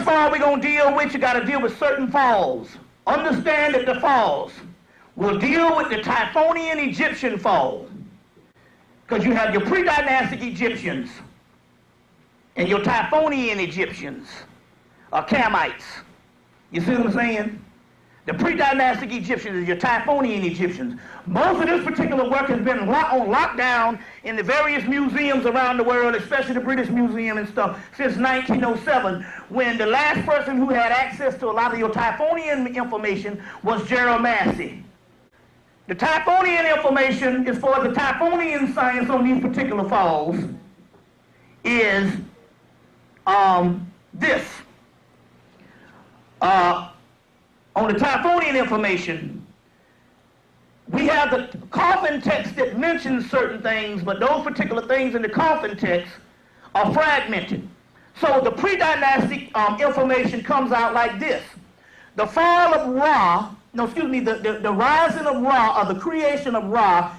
first fall we're going to deal with, you got to deal with certain falls. Understand that the falls will deal with the Typhonian Egyptian fall. Because you have your pre-dynastic Egyptians and your Typhonian Egyptians, or Hemmites. You see what I'm saying? The pre-dynastic Egyptians is your Typhonian Egyptians. Most of this particular work has been on lockdown in the various museums around the world, especially the British Museum and stuff, since 1907, when the last person who had access to a lot of your Typhonian information was Gerald Massey. The Typhonian information, as far as the Typhonian science on these particular falls, is this. On the Typhonian information, we have the coffin text that mentions certain things, but those particular things in the coffin text are fragmented. So the pre-dynastic information comes out like this. The fall of Ra, the rising of Ra, or the creation of Ra,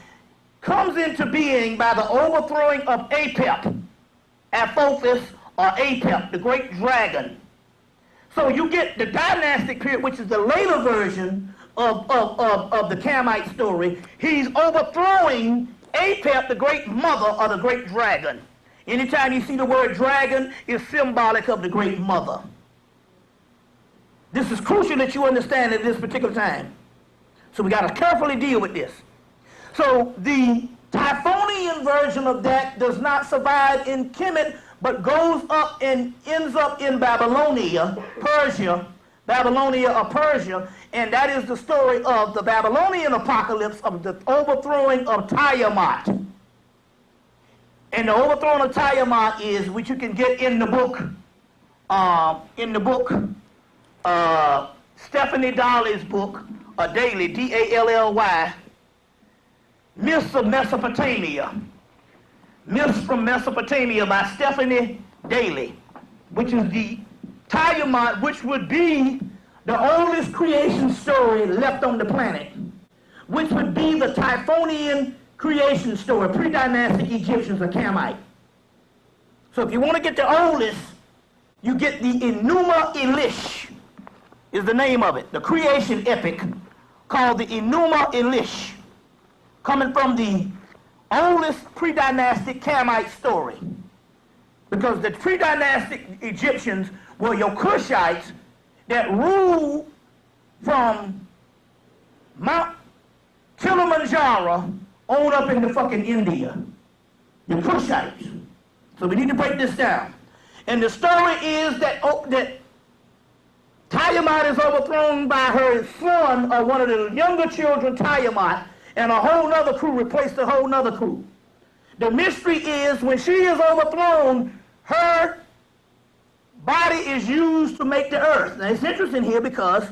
comes into being by the overthrowing of Apep, Apophis, or Apep, the great dragon. So you get the dynastic period, which is the later version of the Hemmitt story. He's overthrowing Apep, the great mother, or the great dragon. Anytime you see the word dragon, it's symbolic of the great mother. This is crucial that you understand at this particular time. So we got to carefully deal with this. So the Typhonian version of that does not survive in Kemet, but goes up and ends up in Babylonia, Persia, and that is the story of the Babylonian apocalypse of the overthrowing of Tiamat. And the overthrowing of Tiamat is which you can get in the book, Stephanie Dalley's book, Daily, D-A-L-L-Y, Myths of Mesopotamia. Myths from Mesopotamia by Stephanie Daly, which is the Tiamat, which would be the oldest creation story left on the planet, which would be the Typhonian creation story, pre-dynastic Egyptians or Hemmitt. So if you want to get the oldest, you get the Enuma Elish, is the name of it, the creation epic called the Enuma Elish, coming from the oldest pre-dynastic Hemmitt story. Because the pre-dynastic Egyptians were your Cushites that ruled from Mount Kilimanjaro on up into fucking India. The Cushites. So we need to break this down. And the story is that, that Tiamat is overthrown by her son, or one of the younger children, Tiamat, and a whole nother crew replaced a whole nother crew. The mystery is when she is overthrown, her body is used to make the earth. Now it's interesting here because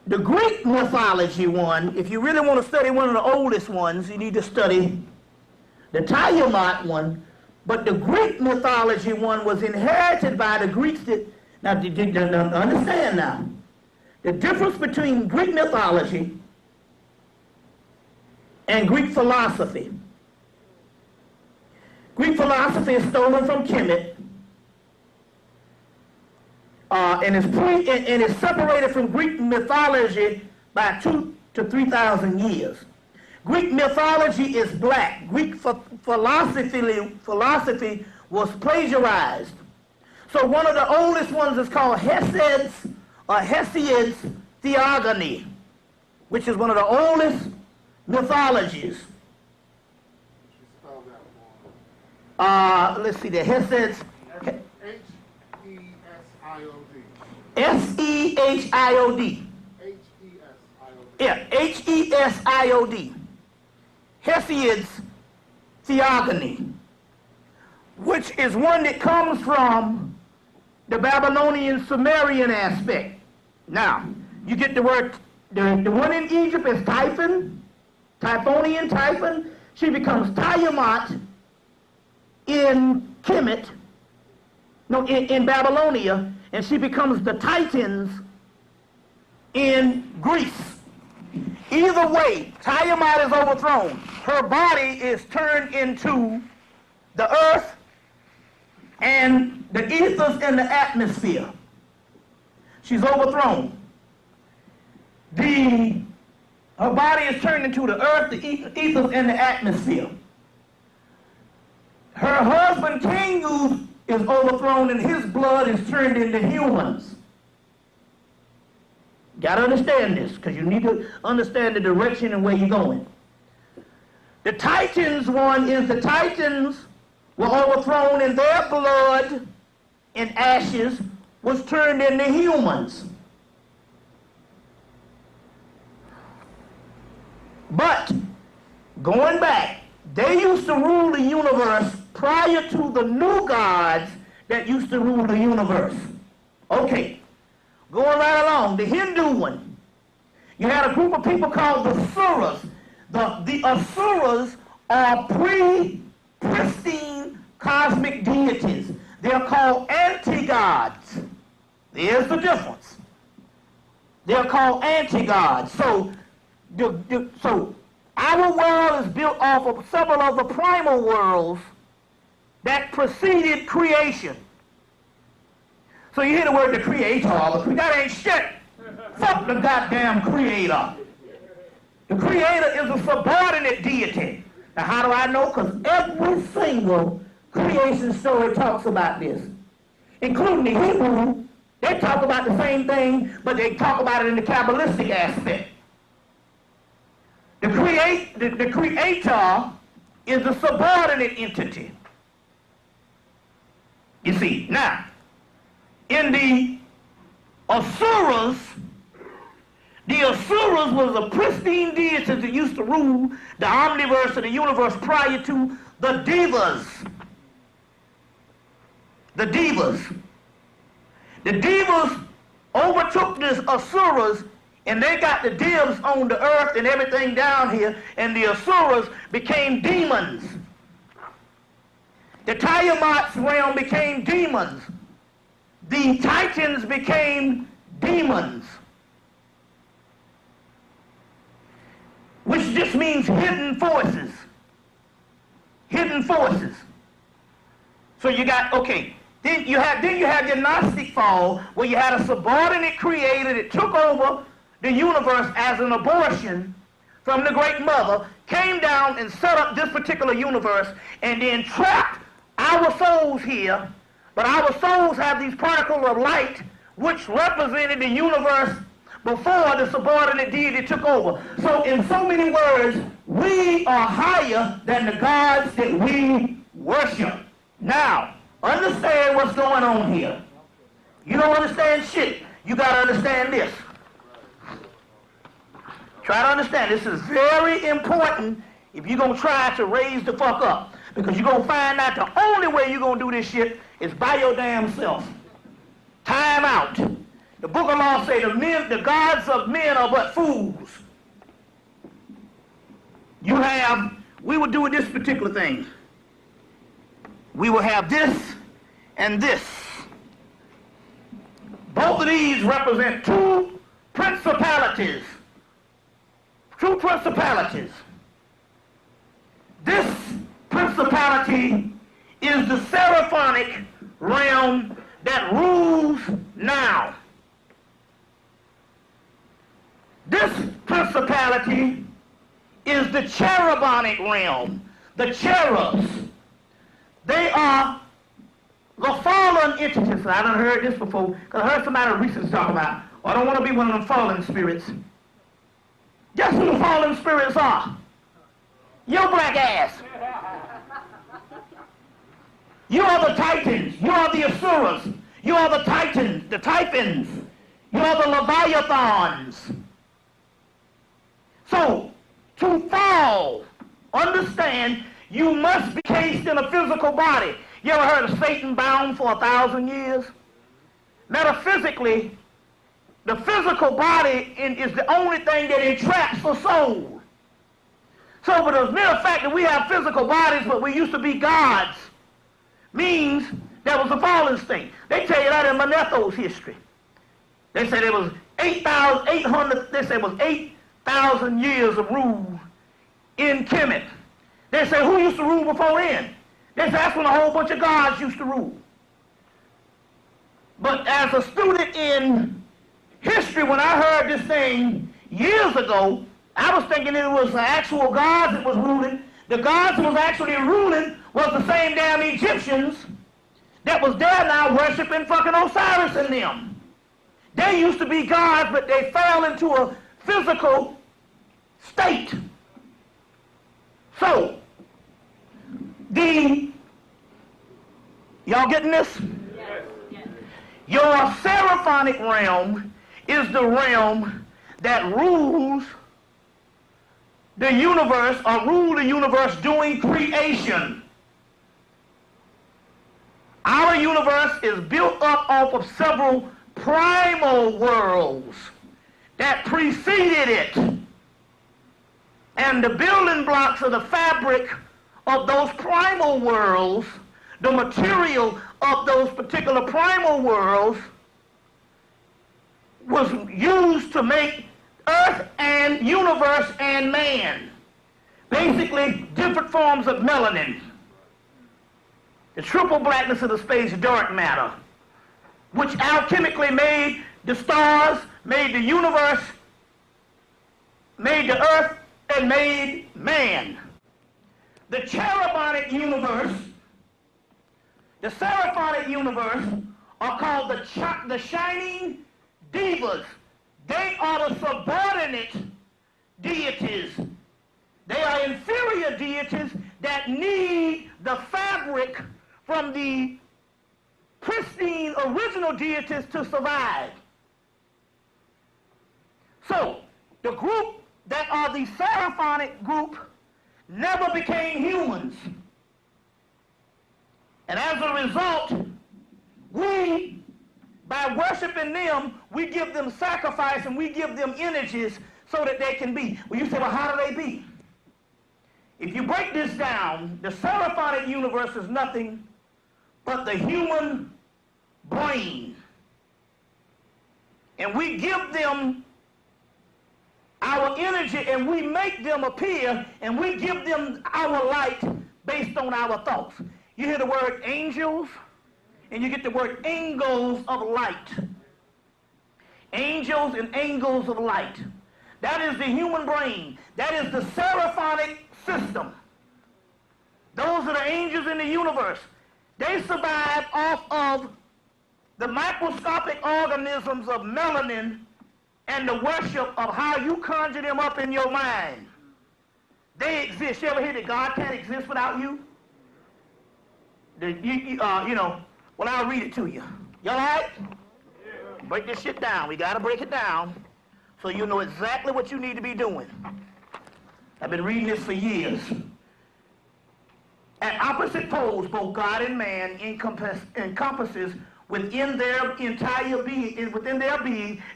the Greek mythology one, if you really want to study one of the oldest ones, you need to study the Tiamat one, but the Greek mythology one was inherited by the Greeks that, now understand now, the difference between Greek mythology and Greek philosophy. Greek philosophy is stolen from Kemet, and is separated from Greek mythology by 2,000 to 3,000 years. Greek mythology is black. Greek philosophy was plagiarized. So one of the oldest ones is called Hesiod's Theogony, which is one of the oldest mythologies. Let's see, the Hesiod's S-E-H-I-O-D. Yeah, H-E-S-I-O-D. Hesiod's Theogony, which is one that comes from the Babylonian Sumerian aspect. Now, you get the word, the one in Egypt is Typhon, Typhonian Typhon. She becomes Tiamat in Kemet, no, in Babylonia, and she becomes the Titans in Greece. Either way, Tiamat is overthrown. Her body is turned into the earth, and the ethers in the atmosphere. She's overthrown. Her body is turned into the earth, the ethers in the atmosphere. Her husband, King is overthrown, and his blood is turned into humans. Got to understand this, because you need to understand the direction and where you're going. The Titans one is the Titans were overthrown, and their blood and ashes was turned into humans. But, going back, they used to rule the universe prior to the new gods that used to rule the universe. Okay, going right along, the Hindu one. You had a group of people called the Asuras. The Asuras are pristine cosmic deities. They're called anti-gods. There's the difference. They're called anti-gods. So our world is built off of several of the primal worlds that preceded creation. So you hear the word the creator, but that ain't shit. Fuck the goddamn creator. The creator is a subordinate deity. Now how do I know? Because every single creation story talks about this. Including the Hebrew, they talk about the same thing, but they talk about it in the Kabbalistic aspect. The creator is a subordinate entity. You see, now, in the Asuras was a pristine deity that used to rule the omniverse of the universe prior to the Devas. The Devas overtook the Asuras, and they got the dibs on the earth and everything down here, and the Asuras became demons. The Tiamat's realm became demons. The Titans became demons, which just means hidden forces. Hidden forces. So you got, okay, then you have your Gnostic fall, where you had a subordinate creator that took over the universe as an abortion from the Great Mother, came down and set up this particular universe, and then trapped our souls here. But our souls have these particles of light which represented the universe before the subordinate deity took over. So in so many words, we are higher than the gods that we worship. Now, understand what's going on here. You don't understand shit. You got to understand this. Try to understand. This is very important if you're going to try to raise the fuck up. Because you're going to find out the only way you're going to do this shit is by your damn self. Time out. The book of law say the gods of men are but fools. We will do this particular thing. We will have this and this. Both of these represent two principalities. Two principalities. This principality is the seraphonic realm that rules now. This principality is the cherubonic realm. The cherubs. They are the fallen entities. I done heard this before, because I heard somebody recently talk about, I don't want to be one of them fallen spirits. Guess who the fallen spirits are? Your black ass. You are the Titans. You are the Asuras. You are the Titans, the Typhons. You are the Leviathans. So, to fall, understand, you must be cased in a physical body. You ever heard of Satan bound for 1,000 years? Metaphysically, the physical body is the only thing that entraps the soul. So, but the mere fact that we have physical bodies, but we used to be gods, means that was a fallen state. They tell you that in Manetho's history. They say there was 8,000 years of rule in Hemmitt. They say, who used to rule before then? They say that's when a whole bunch of gods used to rule. But as a student in history, when I heard this thing years ago, I was thinking it was the actual gods that was ruling. The gods that was actually ruling was the same damn Egyptians that was there now worshiping fucking Osiris and them. They used to be gods, but they fell into a physical state. So, y'all getting this? Yes. Your seraphonic realm is the realm that rules the universe, or rule the universe doing creation. Our universe is built up off of several primal worlds that preceded it. And the building blocks of the fabric of those primal worlds, the material of those particular primal worlds, was used to make Earth and universe and man. Basically, different forms of melanin. The triple blackness of the space dark matter, which alchemically made the stars, made the universe, made the earth, and made man. The cherubonic universe, the seraphonic universe, are called the shining divas. They are the subordinate deities. They are inferior deities that need the fabric from the pristine original deities to survive. So, the group that are the seraphonic group never became humans. And as a result, we, by worshiping them, we give them sacrifice and we give them energies so that they can be. Well, you say, well, how do they be? If you break this down, the seraphonic universe is nothing but the human brain. And we give them our energy and we make them appear and we give them our light based on our thoughts. You hear the word angels and you get the word angles of light. Angels and angles of light. That is the human brain. That is the seraphonic system. Those are the angels in the universe. They survive off of the microscopic organisms of melanin and the worship of how you conjure them up in your mind. They exist. You ever hear that God can't exist without you? Well, I'll read it to you. Y'all all right? Yeah. Break this shit down. We got to break it down so you know exactly what you need to be doing. I've been reading this for years. At opposite poles, both God and man encompasses within their entire being,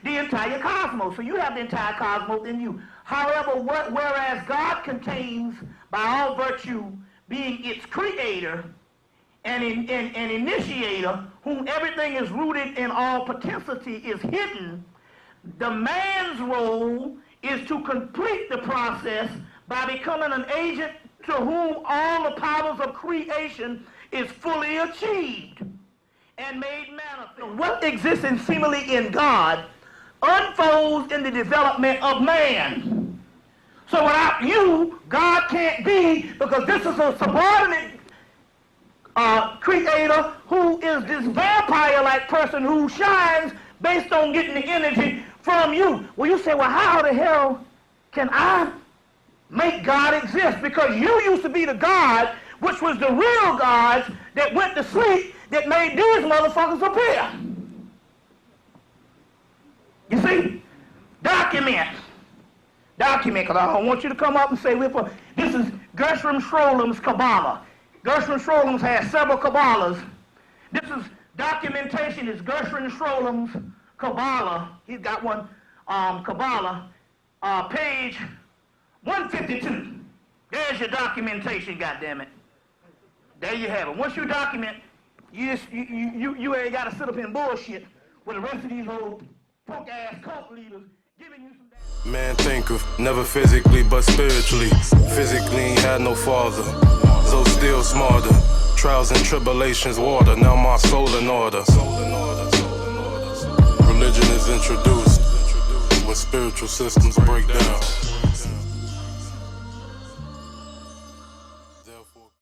the entire cosmos. So you have the entire cosmos in you. However, whereas God contains, by all virtue, being its creator and initiator, whom everything is rooted in all potentiality is hidden, the man's role is to complete the process by becoming an agent to whom all the powers of creation is fully achieved and made manifest. What exists seemingly in God unfolds in the development of man. So without you, God can't be, because this is a subordinate creator who is this vampire-like person who shines based on getting the energy from you. Well, you say, well, how the hell can I make God exist? Because you used to be the God, which was the real gods that went to sleep, that made these motherfuckers appear. You see? Document, because I don't want you to come up and say, this is Gershom Schrollum's Kabbalah. Gershom Schrollum has several Kabbalahs. This is documentation, is Gershom Schrollum's Kabbalah. He's got one Kabbalah, page 152. There's your documentation, goddammit. There you have it. Once you document, you ain't got to sit up here and bullshit with the rest of these old punk-ass cult leaders giving you some... Man thinketh, never physically but spiritually. Physically ain't had no father, so still smarter. Trials and tribulations water, now my soul in order. introduced when spiritual systems break down.